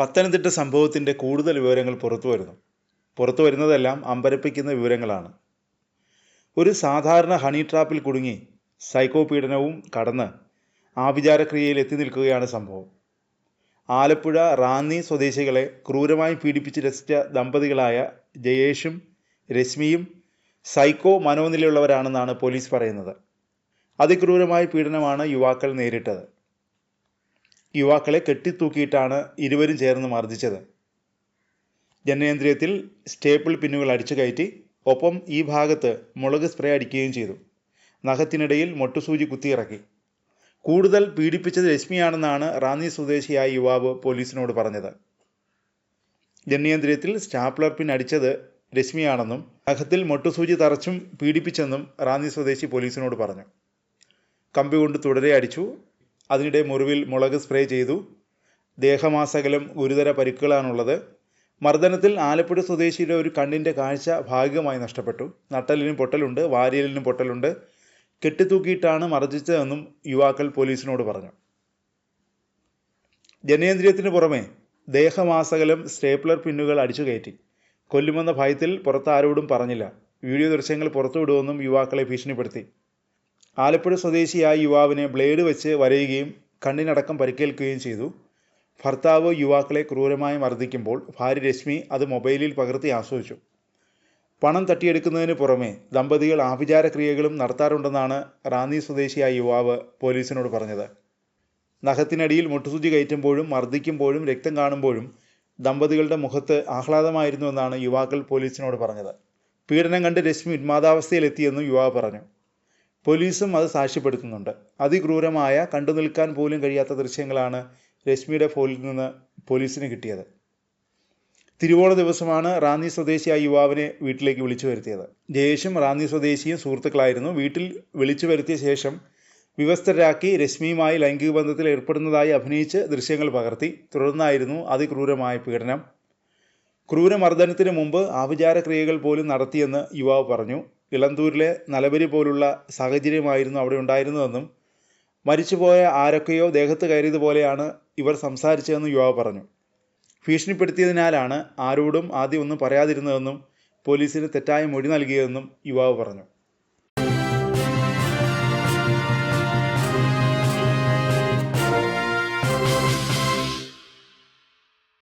പത്തനംതിട്ട സംഭവത്തിൻ്റെ കൂടുതൽ വിവരങ്ങൾ പുറത്തു വരുന്നതെല്ലാം അമ്പരപ്പിക്കുന്ന വിവരങ്ങളാണ്. ഒരു സാധാരണ ഹണി ട്രാപ്പിൽ കുടുങ്ങി സൈക്കോ പീഡനവും കടന്ന് ആഭിചാരക്രിയയിൽ എത്തി നിൽക്കുകയാണ് സംഭവം. ആലപ്പുഴ റാന്നി സ്വദേശികളെ ക്രൂരമായി പീഡിപ്പിച്ച് രസിച്ച ദമ്പതികളായ ജയേഷും രശ്മിയും സൈക്കോ മനോനിലയുള്ളവരാണെന്നാണ് പോലീസ് പറയുന്നത്. അതിക്രൂരമായ പീഡനമാണ് യുവാക്കൾ നേരിട്ടത്. യുവാക്കളെ കെട്ടിത്തൂക്കിയിട്ടാണ് ഇരുവരും ചേർന്ന് മർദ്ദിച്ചത്. ജനനേന്ദ്രിയത്തിൽ സ്റ്റേപ്പിൾ പിന്നുകൾ അടിച്ചു കയറ്റി, ഒപ്പം ഈ ഭാഗത്ത് മുളക് സ്പ്രേ അടിക്കുകയും ചെയ്തു. നഖത്തിനിടയിൽ മൊട്ടുസൂചി കുത്തിയിറക്കി. കൂടുതൽ പീഡിപ്പിച്ചത് രശ്മിയാണെന്നാണ് റാന്നി സ്വദേശിയായ യുവാവ് പോലീസിനോട് പറഞ്ഞത്. ജനനേന്ദ്രിയത്തിൽ സ്റ്റാപ്ലർ പിൻ അടിച്ചത് രശ്മിയാണെന്നും നഖത്തിൽ മൊട്ടുസൂചി തറച്ചും പീഡിപ്പിച്ചെന്നും റാന്നി സ്വദേശി പോലീസിനോട് പറഞ്ഞു. കമ്പി കൊണ്ട് തുടരെ അടിച്ചു. അതിനിടെ മുറിവിൽ മുളക് സ്പ്രേ ചെയ്തു. ദേഹമാസകലം ഗുരുതര പരിക്കുകളാണുള്ളത്. മർദ്ദനത്തിൽ ആലപ്പുഴ സ്വദേശിയുടെ ഒരു കണ്ണിൻ്റെ കാഴ്ച ഭാഗികമായി നഷ്ടപ്പെട്ടു. നട്ടലിനും പൊട്ടലുണ്ട്, വാരിയലിനും പൊട്ടലുണ്ട്. കെട്ടിത്തൂക്കിയിട്ടാണ് മർദ്ദിച്ചതെന്നും യുവാക്കൾ പോലീസിനോട് പറഞ്ഞു. ജനനേന്ദ്രിയത്തിന് പുറമെ ദേഹമാസകലം സ്റ്റേപ്ലർ പിന്നുകൾ അടിച്ചു കയറ്റി. കൊല്ലുമെന്ന ഭയത്തിൽ പുറത്താരോടും പറഞ്ഞില്ല. വീഡിയോ ദൃശ്യങ്ങൾ പുറത്തുവിടുമെന്നും യുവാക്കളെ ഭീഷണിപ്പെടുത്തി. ആലപ്പുഴ സ്വദേശിയായ യുവാവിനെ ബ്ലേഡ് വെച്ച് വരയുകയും കണ്ണിനടക്കം പരിക്കേൽക്കുകയും ചെയ്തു. ഭർത്താവ് യുവാക്കളെ ക്രൂരമായി മർദ്ദിക്കുമ്പോൾ ഭാര്യ രശ്മി അത് മൊബൈലിൽ പകർത്തി ആസ്വദിച്ചു. പണം തട്ടിയെടുക്കുന്നതിന് പുറമെ ദമ്പതികൾ ആഭിചാരക്രിയകളും നടത്താറുണ്ടെന്നാണ് റാന്നി സ്വദേശിയായ യുവാവ് പോലീസിനോട് പറഞ്ഞത്. നഖത്തിനടിയിൽ മുട്ടുസൂചി കയറ്റുമ്പോഴും മർദ്ദിക്കുമ്പോഴും രക്തം കാണുമ്പോഴും ദമ്പതികളുടെ മുഖത്ത് ആഹ്ലാദമായിരുന്നുവെന്നാണ് യുവാക്കൾ പോലീസിനോട് പറഞ്ഞത്. പീഡനം കണ്ട് രശ്മി ഉന്മാദാവസ്ഥയിലെത്തിയെന്നും യുവാവ് പറഞ്ഞു. പോലീസും അത് സാക്ഷ്യപ്പെടുത്തുന്നുണ്ട്. അതിക്രൂരമായ കണ്ടു നിൽക്കാൻ പോലും കഴിയാത്ത ദൃശ്യങ്ങളാണ് രശ്മിയുടെ ഫോണിൽ നിന്ന് പോലീസിന് കിട്ടിയത്. തിരുവോണ ദിവസമാണ് റാന്നി സ്വദേശിയായ യുവാവിനെ വീട്ടിലേക്ക് വിളിച്ചു വരുത്തിയത്. ജയേഷും റാന്നി സ്വദേശിയും സുഹൃത്തുക്കളായിരുന്നു. വീട്ടിൽ വിളിച്ചു വരുത്തിയ ശേഷം വിവസ്ത്രരാക്കി രശ്മിയുമായി ലൈംഗിക ബന്ധത്തിൽ ഏർപ്പെടുന്നതായി അഭിനയിച്ച് ദൃശ്യങ്ങൾ പകർത്തി. തുടർന്നായിരുന്നു അതിക്രൂരമായ പീഡനം. ക്രൂരമർദ്ദനത്തിന് മുമ്പ് ആഭിചാരക്രിയകൾ പോലും നടത്തിയെന്ന് യുവാവ് പറഞ്ഞു. ഇളന്തൂരിലെ നലബരി പോലുള്ള സാഹചര്യമായിരുന്നു അവിടെ ഉണ്ടായിരുന്നതെന്നും മരിച്ചുപോയ ആരൊക്കെയോ ദേഹത്ത് കയറിയതുപോലെയാണ് ഇവർ സംസാരിച്ചതെന്നും യുവാവ് പറഞ്ഞു. ഭീഷണിപ്പെടുത്തിയതിനാലാണ് ആരോടും ആദ്യം ഒന്നും പറയാതിരുന്നതെന്നും പോലീസിന് തെറ്റായ മൊഴി നൽകിയതെന്നും യുവാവ് പറഞ്ഞു.